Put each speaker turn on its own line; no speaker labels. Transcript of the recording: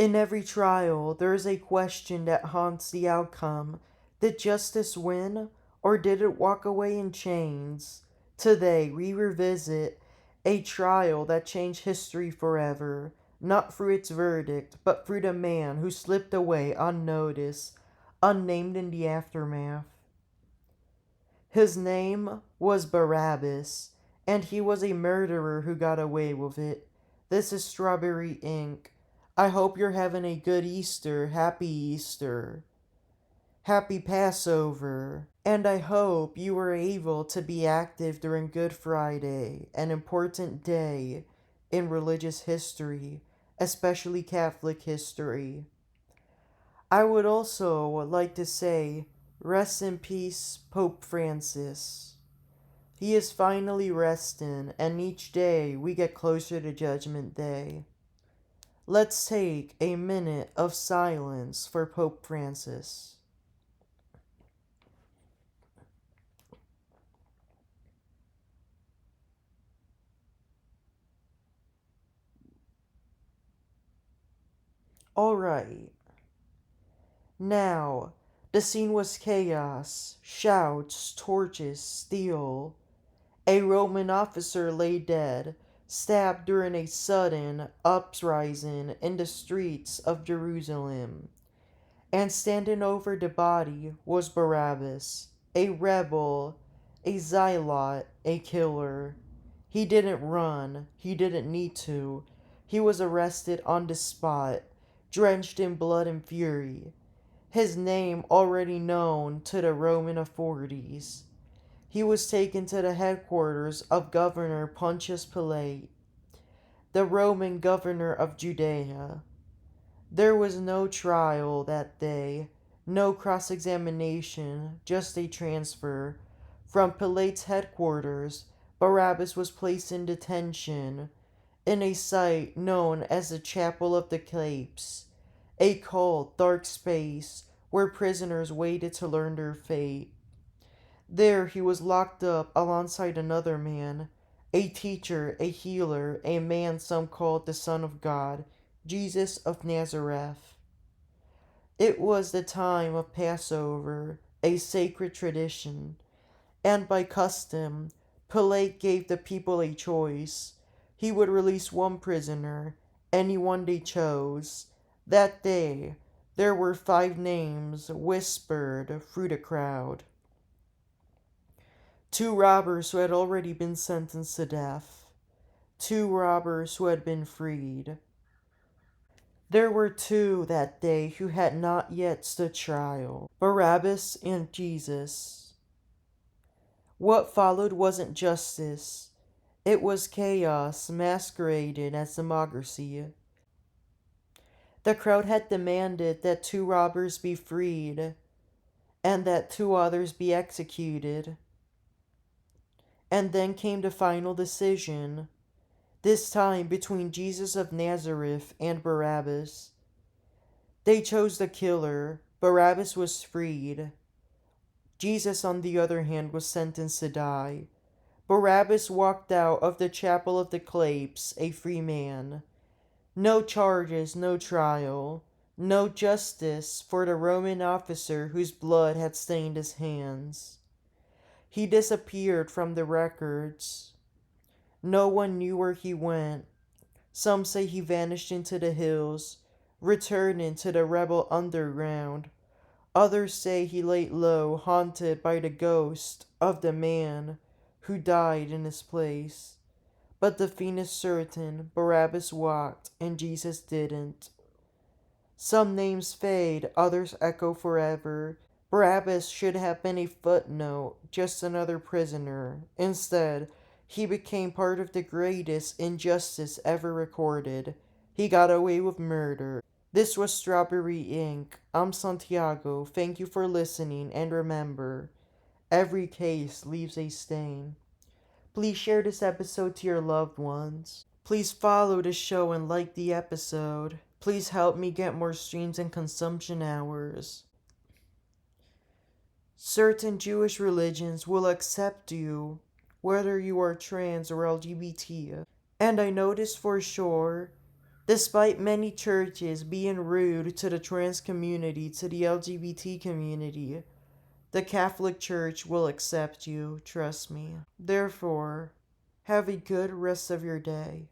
In every trial, there is a question that haunts the outcome. Did justice win, or did it walk away in chains? Today, we revisit a trial that changed history forever, not through its verdict, but through the man who slipped away unnoticed, unnamed in the aftermath. His name was Barabbas, and he was a murderer who got away with it. This is Strawberry Ink. I hope you're having a good Easter, happy Passover, and I hope you were able to be active during Good Friday, an important day in religious history, especially Catholic history. I would also like to say, rest in peace, Pope Francis. He is finally resting, and each day we get closer to Judgment Day. Let's take a minute of silence for Pope Francis. Alright. Now, the scene was chaos, shouts, torches, steel. A Roman officer lay dead, stabbed during a sudden uprising in the streets of Jerusalem. And standing over the body was Barabbas, a rebel, a zealot, a killer. He didn't run, he didn't need to. He was arrested on the spot, drenched in blood and fury. His name already known to the Roman authorities. He was taken to the headquarters of Governor Pontius Pilate, the Roman governor of Judea. There was no trial that day, no cross-examination, just a transfer. From Pilate's headquarters, Barabbas was placed in detention, in a site known as the Chapel of the Capes, a cold, dark space where prisoners waited to learn their fate. There he was locked up alongside another man, a teacher, a healer, a man some called the Son of God, Jesus of Nazareth. It was the time of Passover, a sacred tradition, and by custom, Pilate gave the people a choice. He would release one prisoner, anyone they chose. That day, there were 5 names whispered through the crowd. 2 robbers who had already been sentenced to death. 2 robbers who had been freed. There were 2 that day who had not yet stood trial, Barabbas and Jesus. What followed wasn't justice, it was chaos masqueraded as democracy. The crowd had demanded that 2 robbers be freed, and that 2 others be executed. And then came the final decision, this time between Jesus of Nazareth and Barabbas. They chose the killer. Barabbas was freed. Jesus, on the other hand, was sentenced to die. Barabbas walked out of the Chapel of the Capes a free man. No charges, no trial, no justice for the Roman officer whose blood had stained his hands. He disappeared from the records. No one knew where he went. Some say he vanished into the hills, returning to the rebel underground. Others say he laid low, haunted by the ghost of the man who died in his place. But the thing is certain, Barabbas walked and Jesus didn't. Some names fade, others echo forever. Barabbas should have been a footnote, just another prisoner. Instead, he became part of the greatest injustice ever recorded. He got away with murder. This was Strawberry Ink. I'm Santiago. Thank you for listening, and remember, every case leaves a stain. Please share this episode to your loved ones. Please follow the show and like the episode. Please help me get more streams and consumption hours. Certain Jewish religions will accept you, whether you are trans or LGBT. And I know this for sure Despite many churches being rude to the trans community, to the LGBT community, the Catholic Church will accept you, trust me. Therefore, have a good rest of your day.